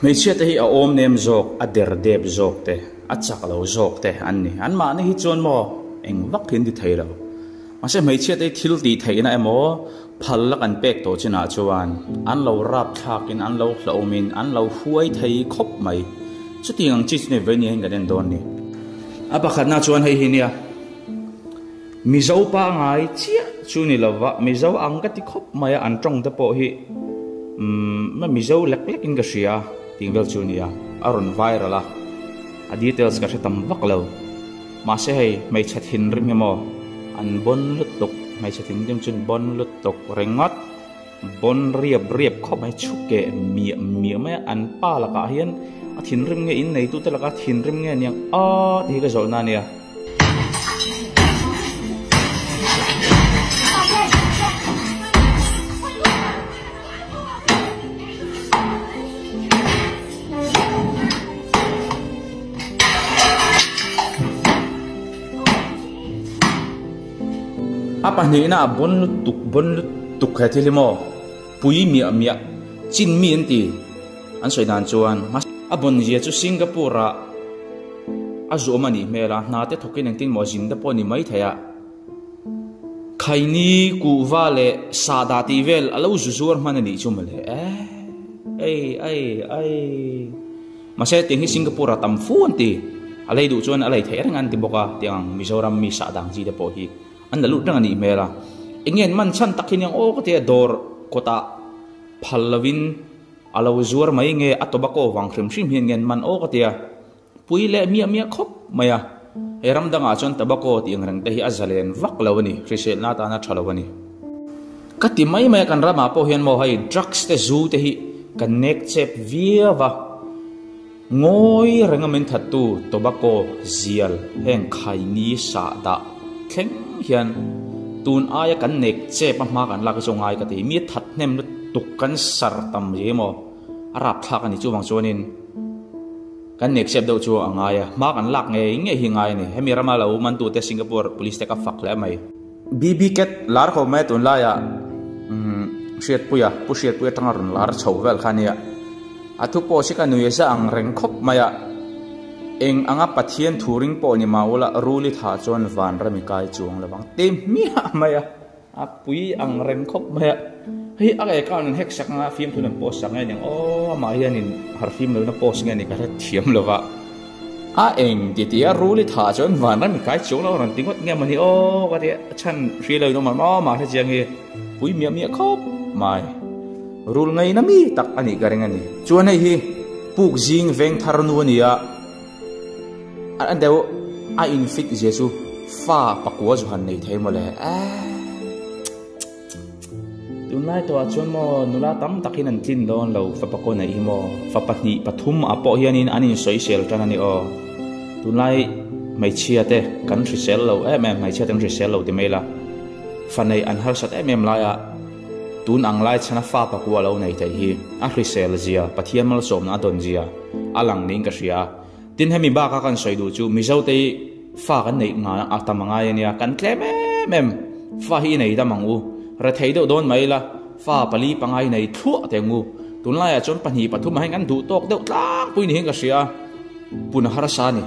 mấy chiếc thì ở ôm nem dọc, ở der đẹp dọc thế, ở chắc lâu dọc thế, anh mà này hít chôn mò, anh vắt hin đi thấy đâu, mà sẽ mấy chiếc thì thiếu đi thấy na em mò, phal lắc anh bẹt tổ trên áo chuan, anh lâu rap thắc in anh lâu lâu min, anh lâu huay thấy khóc mày, chút tiếng anh chít này với nhau cái đèn đòn này, à bác khát na chuan hay hin ya, mi dâu pa ngay chia, chú này là vợ, mi dâu ăn cái tí khóc mày ăn trong tập bộ hi, mà mi dâu lắc lắc in cái gì à? Tiếng vel chu nia aron viral la a details ka tam vak lo ma se hei mai chat hin rim mo an bon lut tok mai chat hin dim chun bon lut tok rengot bon riep khop mai chuke mi mai an pa la ka hian a thin rim nge in nei tu te la ka thin rim nge niang a ti ka zo na nia apa ni na bon lut tuk khai thili mo pui mi chin mi anti an soi dan chuan mas abon je chu Singapore a zo mani mela na te thokin ang tin mo jin da poni mai thaya khaini ku wale sada ti vel alo zuzur manani chumale ai mase ting hi Singapore tam fu anti alai du chuan alai thei rang an ti boka tiang Mizoram mi sa dang ji da po hi an lut rang ani mela ingen man chan takin yang o ko te dor kota phalawin alo zuar mai nge atobako wangkhrim shim hian ngen man o ko te puile mi khop maya eram danga chon tabako tiang rang te hi azalen vak lawani risel na ta na thalawani kati mai kan rama po hian mo hai drugs te zu te hi connect chep viawa ngoi rangamen thatu tobacco zial heng khaini sa da thleng hian tun aya kan nek che pa ma kan la ka zongai ka ti mi that nem lu tuk kan sar tam je mo arap thak ani chu wang chonin kan nek chep do chu angaya ma kan lak nge hi ngai ni hemi rama lo man tu te Singapore police te ka fak le mai bb ket lar kho mai tun la ya shiat puya tangarun lar chho vel khania athuk po sika nuisa ang reng khop maya eng anga pathian thuring po ni maula ruli tha chon van rami kai chuang lawang tem mi maya apui ang reng khop maya hei aga account an hack sakna film thun post sangai nang o ma hianin har film lo na post nge ni ka thiam lova a eng titia ruli tha chon van rami kai chuang lo ran tingot nge mani o ka ti chan ri lo no ma tha chiang hi pui mi khop mai rule ngai na mi tak ani garing ani chuan hei hi puk jing veng tharnu ania an deu a infit jesu fa pakwa ju han nei thei mole tunai to chuan mo nula tam takin an tin don lo fa pakko na imo fa patni pathum apo hianin anin social tan ani o tunai mai chia te kan thri sel lo mai chia tang thri sel lo ti mela fanai an har sat la ya tun ang lai chana fa pakwa lo nei thei hi a thri sel zia pathian mal som na don zia alang ning ka ria tin hemi ba ka kan soi du chu mi zo te fa kan nei nga atamanga ya kan tleme mem fa hi nei da mangu ra thei do don mai la fa pali pangai nei thu te ngu tun la ya chon pani pathum hai ngan du tok deuh tlang pui ni hinga sia pun har sa ni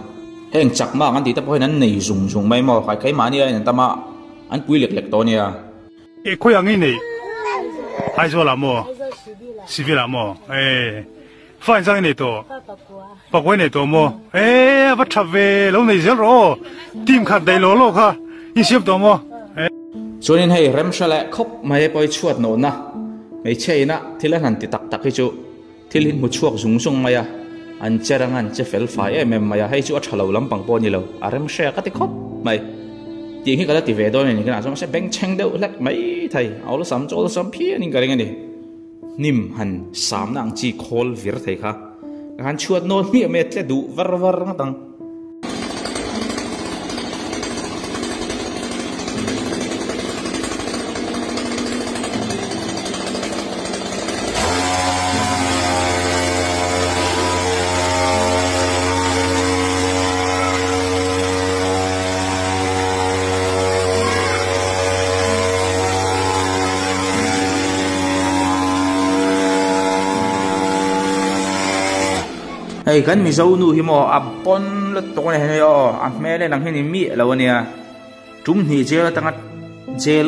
heng chak ma ngan ti ta poi nan nei zung mai mo kai ma ni an tama an pui lek to nia e khoi ang nei hai zo la mo sivi la mo phải sang này to, bác quay này to mo, bắt chập về lâu này giờ rồi, tìm khát đầy lố kha, in xếp to mo. Cho nên hay rem sale khóc mai bơi chuột nổ na, mấy chơi na, thì là hắn ti tak cái chỗ, thì linh một chuột sung maya, anh chơi rằng anh chơi phèl phải em maya hay chỗ chả lâu lắm bằng bao nhiêu lâu, rem sale cái khóc mày, tiếng khi cái đó thì về đó này cái nào trong sẽ beng cheng đâu lắc mấy thầy, áo nó sắm chỗ nó sắm phía nên cái này nim han sam nang chi khol vir thei kha han chuat non mi met le du var ngatang hay kan mi zo nu hi mo a pon le to ne he yo a me le nang he ni mi lo ania tum ni jail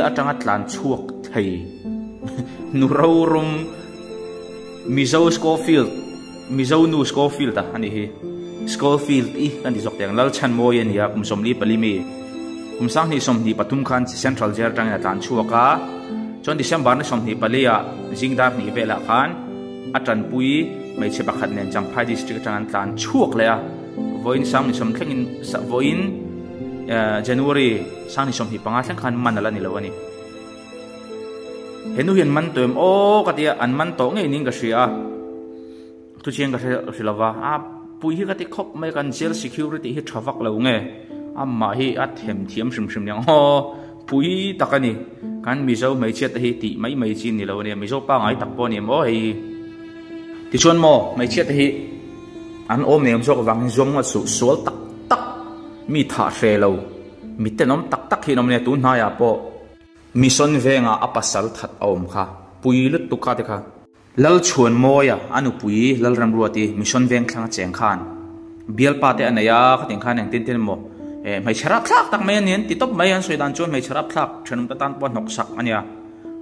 atangat lan chuak thei nu ro rum mi zo Schofield mi zo nu Schofield ta ani hi Schofield i kan di jok teng lal chan mo yen ya kum som li pali mi kum sang ni som ni patum khan central jail tang ya tan chuaka chon December na som ni pali ya jingdar ni vela khan atan pui mai che pakhat nen Champhai district tang tan chuak le ya voin sang ni som thlengin voin January sang ni som hi panga thleng khan manala ni lo ani henu hian man toem o katia an man to ngei ning ka sia tu chiang ka rilawa a pui hi ka ti khop mai kan jail security hi thawak lo nge amma hi a them thiam shrim shrim yang ho pui takani kan mizo mai chet hi ti mai chin ni lo ne mizo pa ngai tak po ni mo hi ti chuan mo mai chet hi an om nem jok wang zong ma su sual tak tak mi tha hre lo mi te nom tak tak hi nom ne tu na ya po mission venga apasal that om kha pui lut tu ka te kha lal chuan moya anu pui lal ram ruati mission veng thlang cheng khan bial pa te anaya khating khan ang tin tin mo mai charap thak tak mai nen ti top mai an soidan chon mai charap thak thanum ta tan pon nok sak ania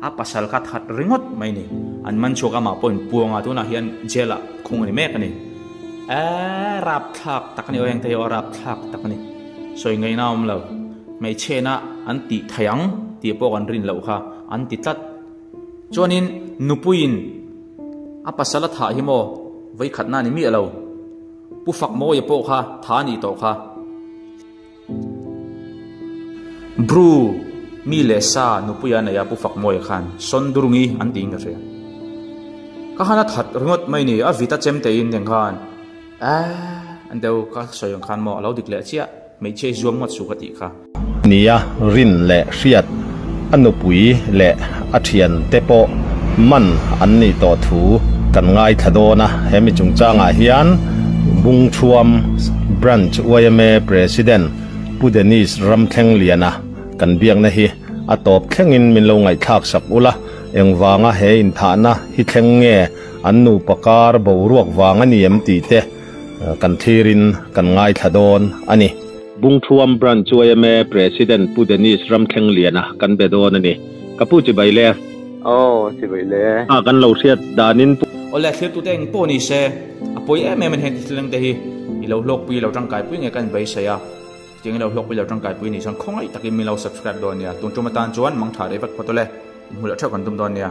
apasal kha that ringot mai ni an man choka ma pon puanga tu na hian jela khung ni mek ani rap thak tak ni oyang te rap thak tak ni soi ngai naum lo mai chena an ti thayang ti po kan rin lo kha an ti tat chonin nupuin apasala tha hi mo vai khatna ni mi alo pu fak mo ye po kha tha ni to kha bru mi le sa nupuya na ya pu fak mo ye khan son durungi an ding ka re ka hana that ringot mai ni a vita chem te in deng khan an deu ka soyong khan mo alo dikle chia mai che zuam ngot su ka ti kha nia rin le riat anupui le athian tepo man anni to thu kan ngai thadona hemi chungchanga hian bungthuam branch YMA president Pudenis Ramthleng liana kan biang na hi atop thlengin min lo ngai thak sak ula engwanga he in thana hi thleng nge annu pakar boruak wanga ni emti te kan thirin kan ngai thadon ani bungthuam branch YMA president Pudenis Ramthleng liana kan bedon ani kapu chi baile chi baile kan lo riat danin ole thil tu teng po ni se apoi em hen thleng te hi i lo lok pi lo tang kai pi nge kan bai se ya ting lo lok pi lo tang kai pi ni sang khongai takin mi lo subscribe don ya tung tu matan chuan mang tha re vak photole mul tha kan tum don ya